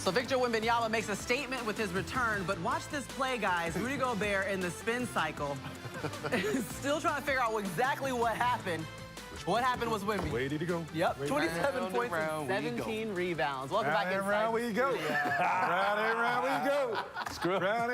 So Victor Wembanyama makes a statement with his return, but watch this play, guys. Rudy Gobert in the spin cycle. Still trying to figure out exactly what happened. What happened was Wemby. Where did he go? Yep, 27 points and 17 rebounds. Welcome Round back and round we go. Round and round we go. Round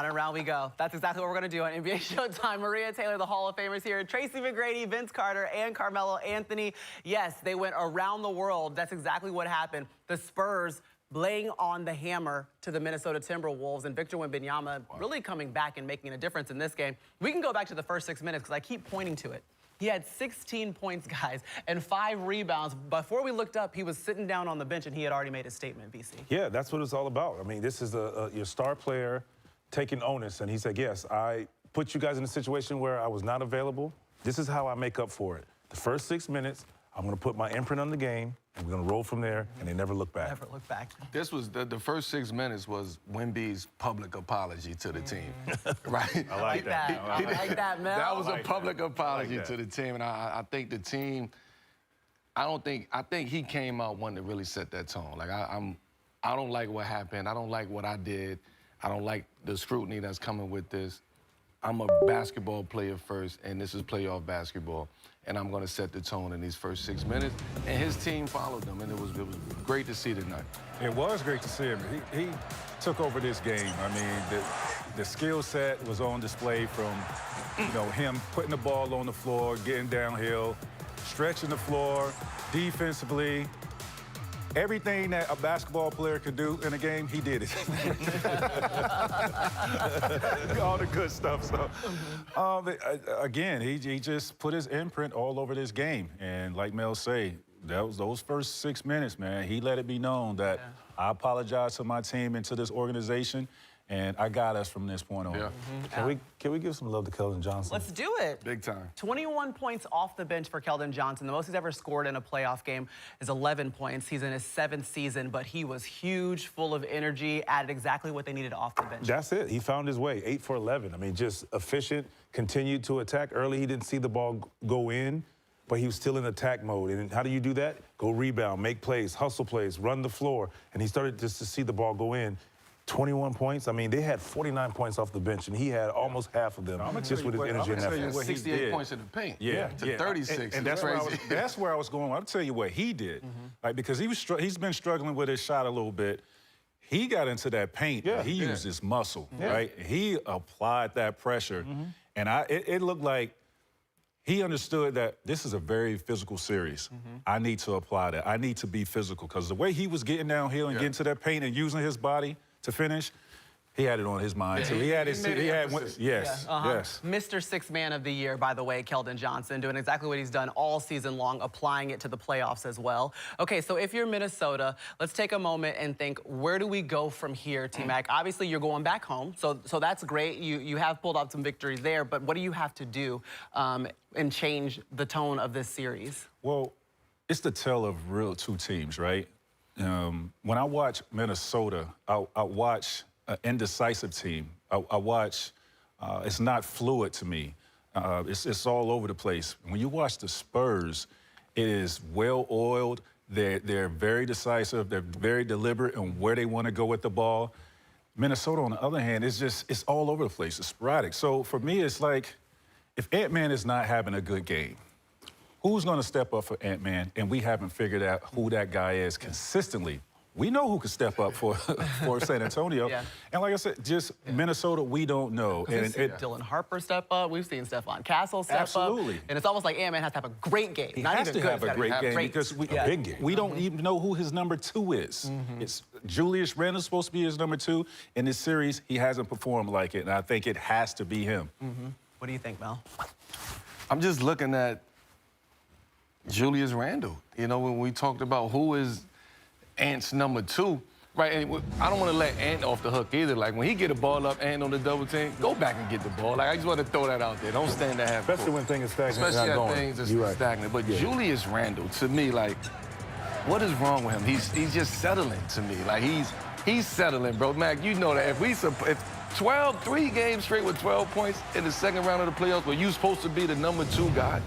and round we go. That's exactly what we're going to do on NBA Showtime. Maria Taylor, the Hall of Famers here. Tracy McGrady, Vince Carter, and Carmelo Anthony. Yes, they went around the world. That's exactly what happened. The Spurs laying on the hammer to the Minnesota Timberwolves, and Victor Wembanyama really coming back and making a difference in this game. We can go back to the first 6 minutes because I keep pointing to it. He had 16 points, guys, and 5 rebounds. Before we looked up, he was sitting down on the bench, and he had already made a statement, VC. Yeah, that's what it's all about. I mean, this is your star player taking onus, and he said, yes, I put you guys in a situation where I was not available. This is how I make up for it. The first 6 minutes, I'm going to put my imprint on the game, and we're going to roll from there, and they never look back. Never look back. This was the first 6 minutes was Wemby's public apology to the team, right? I like that. I like that, Mel. That was a public apology to the team, and I think the team. I think he came out wanting to really set that tone. Like I don't like what happened. I don't like what I did. I don't like the scrutiny that's coming with this. I'm a basketball player first, and this is playoff basketball. And I'm going to set the tone in these first 6 minutes. And his team followed them, and it was great to see tonight. It was great to see him. He took over this game. I mean, the skill set was on display from, him putting the ball on the floor, getting downhill, stretching the floor, defensively. Everything that a basketball player could do in a game, he did it. All the good stuff. So, again, he just put his imprint all over this game. And like Mel say, those first 6 minutes, man, he let it be known that I apologize to my team and to this organization. And I got us from this point on. Yeah. Can we give some love to Keldon Johnson? Let's do it. Big time. 21 points off the bench for Keldon Johnson. The most he's ever scored in a playoff game is 11 points. He's in his 7th season, but he was huge, full of energy, added exactly what they needed off the bench. That's it. He found his way, 8 for 11. I mean, just efficient, continued to attack. Early, he didn't see the ball go in, but he was still in attack mode. And how do you do that? Go rebound, make plays, hustle plays, run the floor. And he started just to see the ball go in. 21 points. I mean, they had 49 points off the bench, and he had almost half of them just with his energy and effort. 68 points in the paint. To 36. And that's where I was going. I'll tell you what he did, like, because he's been struggling with his shot a little bit. He got into that paint. He used his muscle, right? He applied that pressure, and it looked like he understood that this is a very physical series. I need to apply that. I need to be physical, because the way he was getting downhill and getting to that paint and using his body to finish, he had it on his mind. So yes. Mr. Sixth Man of the Year, by the way, Keldon Johnson, doing exactly what he's done all season long, applying it to the playoffs as well. Okay, so if you're Minnesota, let's take a moment and think, where do we go from here, T-Mac? Obviously, you're going back home, so that's great. You have pulled off some victories there, but what do you have to do and change the tone of this series? Well, it's the tale of real two teams, right? When I watch Minnesota, I watch an indecisive team. I watch, it's not fluid to me. It's all over the place. When you watch the Spurs, it is well-oiled. They're very decisive. They're very deliberate on where they want to go with the ball. Minnesota, on the other hand, it's all over the place. It's sporadic. So for me, it's like, if Ant-Man is not having a good game, who's going to step up for Ant-Man? And we haven't figured out who that guy is consistently. We know who can step up for San Antonio. And like I said, just Minnesota, we don't know. And Dylan Harper step up. We've seen Stephon Castle step up. And it's almost like Ant-Man has to have a great game. He has to have a great game because we don't even know who his number 2 is. It's Julius Randle's supposed to be his number 2. In this series, he hasn't performed like it, and I think it has to be him. What do you think, Mel? I'm just looking at Julius Randle. You know, when we talked about who is Ant's number 2, right? And I don't want to let Ant off the hook either. Like, when he get a ball up, Ant on the double team, go back and get the ball. Like, I just want to throw that out there. Don't stand there half. Especially when things are stagnant. Especially when things are stagnant. But Julius Randle, to me, like, what is wrong with him? He's just settling to me. Like, he's settling, bro. Mac, you know that if 3 games straight with 12 points in the second round of the playoffs, where you're supposed to be the number 2 guy,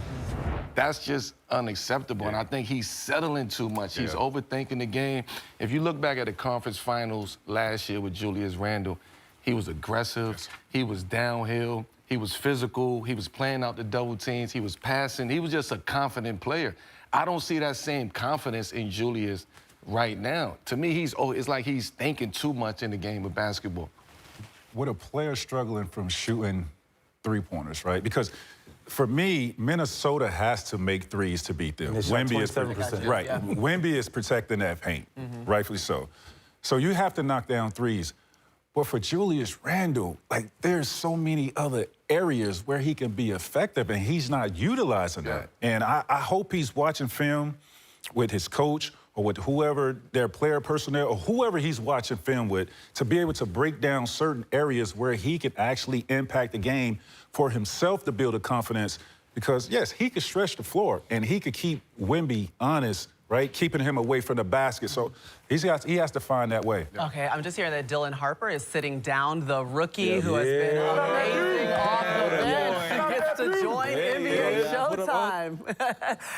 that's just unacceptable. And I think he's settling too much. He's overthinking the game. If you look back at the conference finals last year with Julius Randle, he was aggressive. He was downhill. He was physical. He was playing out the double teams. He was passing. He was just a confident player. I don't see that same confidence in Julius right now. To me, it's like he's thinking too much in the game of basketball. With a player struggling from shooting three-pointers, right? Because for me, Minnesota has to make threes to beat them. Wemby is 27%. Right. Wemby is protecting that paint, rightfully so. So you have to knock down threes. But for Julius Randle, like, there's so many other areas where he can be effective, and he's not utilizing that. And I hope he's watching film with his coach or with whoever, their player personnel, or whoever he's watching film with, to be able to break down certain areas where he can actually impact the game for himself to build a confidence. Because, yes, he could stretch the floor, and he could keep Wemby honest, right, keeping him away from the basket. So he has to find that way. Okay, I'm just hearing that Dylan Harper is sitting down, the rookie who has been amazing off the bench. He gets to join NBA Showtime.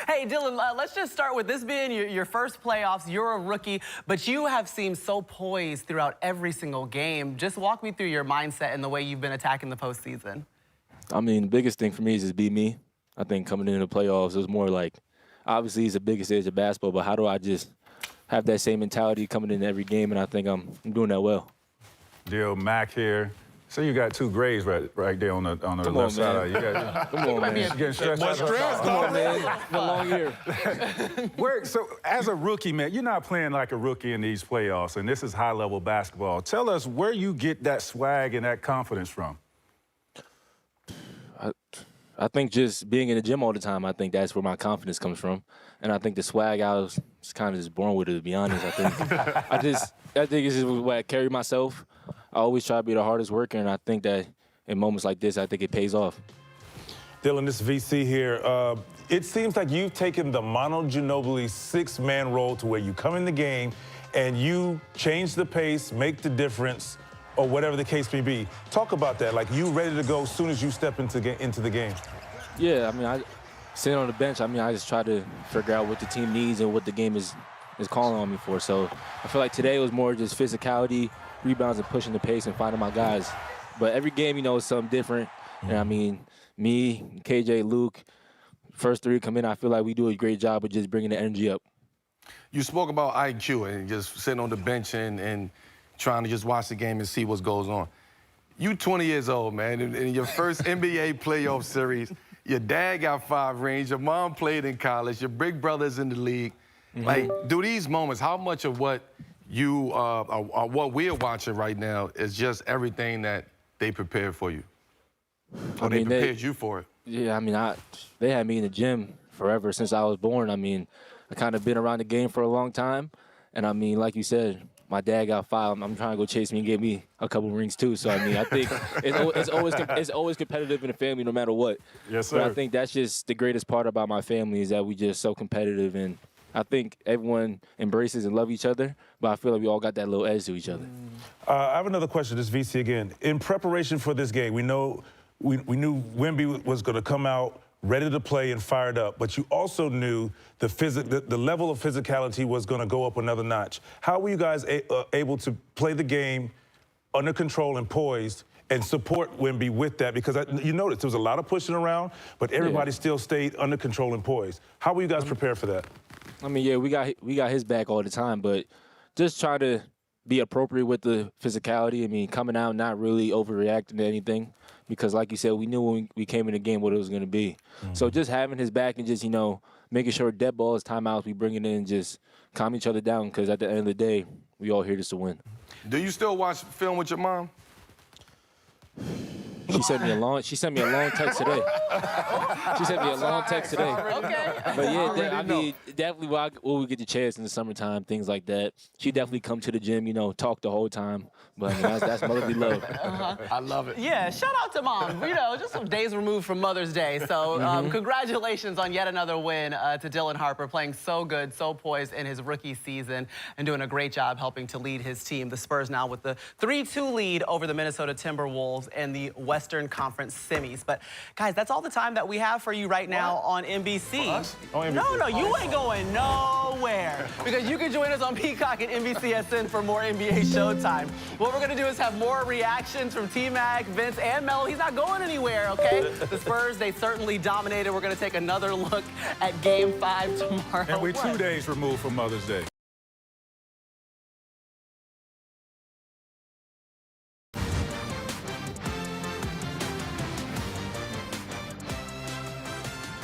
Hey, Dylan, let's just start with this being your first playoffs. You're a rookie, but you have seemed so poised throughout every single game. Just walk me through your mindset and the way you've been attacking the postseason. I mean, the biggest thing for me is just be me. I think coming into the playoffs, it was more like, obviously, it's the biggest stage of basketball, but how do I just have that same mentality coming in every game? And I think I'm doing that well. Deal Mac here. So you got 2 grades right there on the left side. You got, Come on, man. You getting stressed out. Come on, man. It's been a long year. So as a rookie, man, you're not playing like a rookie in these playoffs, and this is high-level basketball. Tell us where you get that swag and that confidence from. I think just being in the gym all the time, I think that's where my confidence comes from. And I think the swag, I was kind of just born with it, to be honest. I think it's just what I carry myself. I always try to be the hardest worker, and I think that in moments like this, I think it pays off. Dylan, this is VC here. It seems like you've taken the Manu Ginobili 6-man role to where you come in the game and you change the pace, make the difference, or whatever the case may be. Talk about that. Like, you ready to go as soon as you step into the game? Yeah, I mean, I sitting on the bench, I mean, I just try to figure out what the team needs and what the game is calling on me for. So I feel like today was more just physicality, rebounds, and pushing the pace and finding my guys. But every game, you know, is something different. And I mean, me, KJ, Luke, first 3 come in, I feel like we do a great job of just bringing the energy up. You spoke about IQ and just sitting on the bench and trying to just watch the game and see what goes on. You 20 years old, man, in your first NBA playoff series. Your dad got 5 rings. Your mom played in college. Your big brother's in the league. Like, do these moments, how much of what you what we're watching right now is just everything that they prepared for you? Or they prepared you for it? Yeah, I mean, they had me in the gym forever since I was born. I mean, I kind of been around the game for a long time. And, I mean, like you said, my dad got 5. I'm trying to go chase me and get me a couple rings too. So I mean, I think it's always competitive in the family, no matter what. Yes, sir. But I think that's just the greatest part about my family is that we just so competitive, and I think everyone embraces and love each other. But I feel like we all got that little edge to each other. I have another question. This VC again. In preparation for this game, we knew Wemby was going to come out ready to play and fired up, but you also knew the level of physicality was going to go up another notch. How were you guys able to play the game under control and poised and support Wemby with that? Because you noticed there was a lot of pushing around, but everybody still stayed under control and poised. How were you guys prepared for that? I mean, yeah, we got his back all the time, but just try to be appropriate with the physicality. I mean, coming out, not really overreacting to anything. Because, like you said, we knew when we came in the game what it was going to be. So just having his back and just, you know, making sure dead balls, timeouts, we bring it in and just calm each other down. Because at the end of the day, we all here just to win. Do you still watch film with your mom? She sent me a long text today. She sent me a long text today. Okay. But yeah, I mean, definitely when we get the chance in the summertime, things like that. She definitely come to the gym, you know, talk the whole time. But I mean, that's motherly love. I love it. Yeah, shout out to Mom. You know, just some days removed from Mother's Day. So congratulations on yet another win to Dylan Harper, playing so good, so poised in his rookie season and doing a great job helping to lead his team. The Spurs now with the 3-2 lead over the Minnesota Timberwolves in the Western Western Conference semis. But guys, that's all the time that we have for you right now on NBC. For us? On NBC. No, you ain't going nowhere because you can join us on Peacock and NBCSN for more NBA Showtime. What we're gonna do is have more reactions from T-Mac, Vince, and Melo. He's not going anywhere, okay? The Spurs, they certainly dominated. We're gonna take another look at Game 5 tomorrow. And we're 2 days removed from Mother's Day.